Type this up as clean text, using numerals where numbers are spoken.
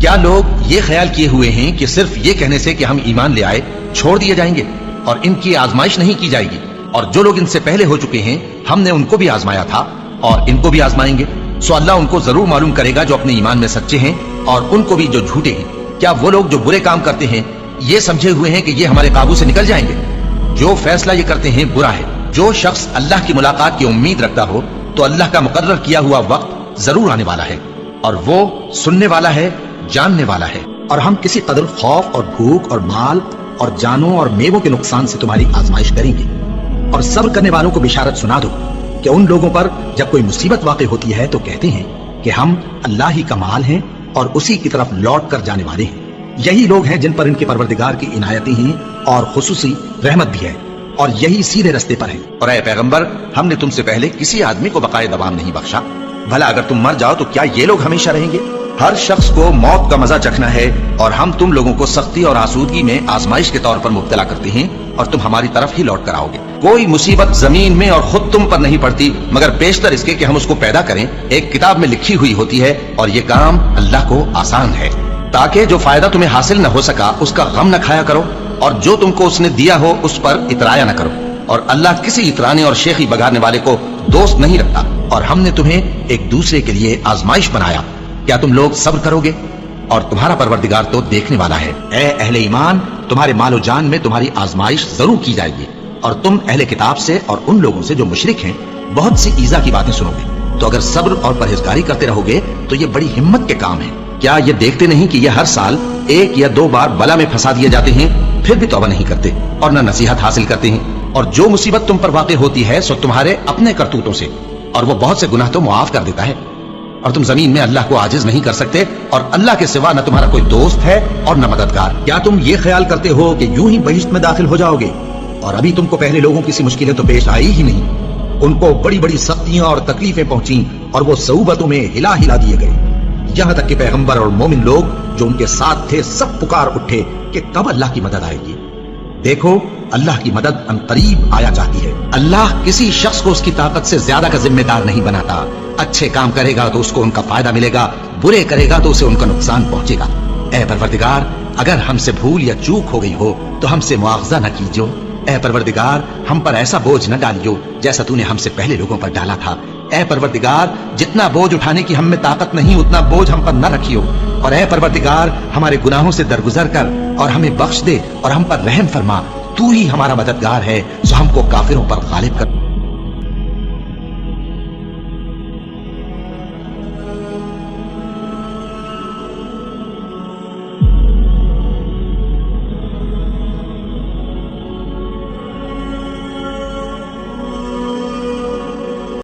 کیا لوگ یہ خیال کیے ہوئے ہیں کہ صرف یہ کہنے سے کہ ہم ایمان لے آئے چھوڑ دیے جائیں گے اور ان کی آزمائش نہیں کی جائے گی؟ اور جو لوگ ان سے پہلے ہو چکے ہیں ہم نے ان کو بھی آزمایا تھا اور ان کو بھی آزمائیں گے، سو اللہ ان کو ضرور معلوم کرے گا جو اپنے ایمان میں سچے ہیں اور ان کو بھی جو جھوٹے ہیں۔ کیا وہ لوگ جو برے کام کرتے ہیں یہ سمجھے ہوئے ہیں کہ یہ ہمارے قابو سے نکل جائیں گے؟ جو فیصلہ یہ کرتے ہیں برا ہے۔ جو شخص اللہ کی ملاقات کی امید رکھتا ہو تو اللہ کا مقرر کیا ہوا وقت ضرور آنے والا ہے، اور وہ سننے والا ہے، جاننے والا ہے۔ اور ہم کسی قدر خوف اور بھوک اور مال اور جانوں اور میووں کے نقصان سے تمہاری آزمائش کریں گے، اور صبر کرنے والوں کو بشارت سنا دو کہ ان لوگوں پر جب کوئی مصیبت واقع ہوتی ہے تو کہتے ہیں کہ ہم اللہ ہی کا مال ہیں اور اسی کی طرف لوٹ کر جانے والے ہیں۔ یہی لوگ ہیں جن پر ان کے پروردگار کی عنایتیں ہیں اور خصوصی رحمت بھی ہے، اور یہی سیدھے رستے پر ہیں۔ اور اے پیغمبر، ہم نے تم سے پہلے کسی آدمی کو بقائے دوام نہیں بخشا، بھلا اگر تم مر جاؤ تو کیا یہ لوگ ہمیشہ رہیں گے؟ ہر شخص کو موت کا مزہ چکھنا ہے، اور ہم تم لوگوں کو سختی اور آسودگی میں آزمائش کے طور پر مبتلا کرتے ہیں اور تم ہماری طرف ہی لوٹ کر آؤ گے۔ کوئی مصیبت زمین میں اور خود تم پر نہیں پڑتی مگر بیشتر اس کے کہ ہم اس کو پیدا کریں ایک کتاب میں لکھی ہوئی ہوتی ہے، اور یہ کام اللہ کو آسان ہے، تاکہ جو فائدہ تمہیں حاصل نہ ہو سکا اس کا غم نہ کھایا کرو، اور جو تم کو اس نے دیا ہو اس پر اترایا نہ کرو۔ اور اللہ کسی اترانے اور شیخی بگاڑنے والے کو دوست نہیں رکھتا۔ اور ہم نے تمہیں ایک دوسرے کے لیے آزمائش بنایا، کیا تم لوگ صبر کرو گے؟ اور تمہارا پروردگار تو دیکھنے والا ہے۔ اے اہل ایمان، تمہارے مال و جان میں تمہاری آزمائش ضرور کی جائے گی، اور تم اہل کتاب سے اور ان لوگوں سے جو مشرک ہیں بہت سی ایذا کی باتیں سنو گے، تو اگر صبر اور پرہیزگاری کرتے رہو گے تو یہ بڑی ہمت کے کام ہے۔ کیا یہ دیکھتے نہیں کہ یہ ہر سال 1 یا 2 بار بلا میں پھنسا دیے جاتے ہیں، پھر بھی توبہ نہیں کرتے اور نہ نصیحت حاصل کرتے ہیں؟ اور جو مصیبت تم پر واقع ہوتی ہے سو تمہارے اپنے کرتوتوں سے، اور وہ بہت سے گناہ تو معاف کر دیتا ہے۔ اور تم زمین میں اللہ کو عاجز نہیں کر سکتے، اور اللہ کے سوا نہ تمہارا کوئی دوست ہے اور نہ مددگار۔ کیا تم یہ خیال کرتے ہو کہ یوں ہی بہشت میں داخل ہو جاؤ گے، اور ابھی تم کو پہلے لوگوں کی سی مشکلیں تو پیش آئی ہی نہیں؟ ان کو بڑی بڑی سختیاں اور تکلیفیں پہنچیں، اور وہ صعوبتوں میں ہلا ہلا دیے گئے، یہاں تک کہ پیغمبر اور مومن لوگ جو ان کے ساتھ تھے سب پکار اٹھے کہ کب اللہ کی مدد آئے گی۔ دیکھو، اللہ کی مدد ان قریب آیا جاتی ہے۔ اللہ کسی شخص کو اس کی طاقت سے زیادہ کا ذمہ دار نہیں بناتا۔ اچھے کام کرے گا تو اس کو ان کا فائدہ ملے گا، برے کرے گا تو اسے ان کا نقصان پہنچے گا۔ اے پروردگار، اگر ہم سے بھول یا چوک ہو گئی ہو تو ہم سے مواخذہ نہ کیجو۔ اے پروردگار، ہم پر ایسا بوجھ نہ ڈالیو جیسا تو نے ہم سے پہلے لوگوں پر ڈالا تھا۔ اے پروردگار، جتنا بوجھ اٹھانے کی ہم میں طاقت نہیں اتنا بوجھ ہم پر نہ رکھیو، اور اے پروردگار، ہمارے گناہوں سے درگزر کر اور ہمیں بخش دے اور ہم پر رحم فرما۔ تو ہی ہمارا مددگار ہے، سو ہم کو کافروں پر غالب کر۔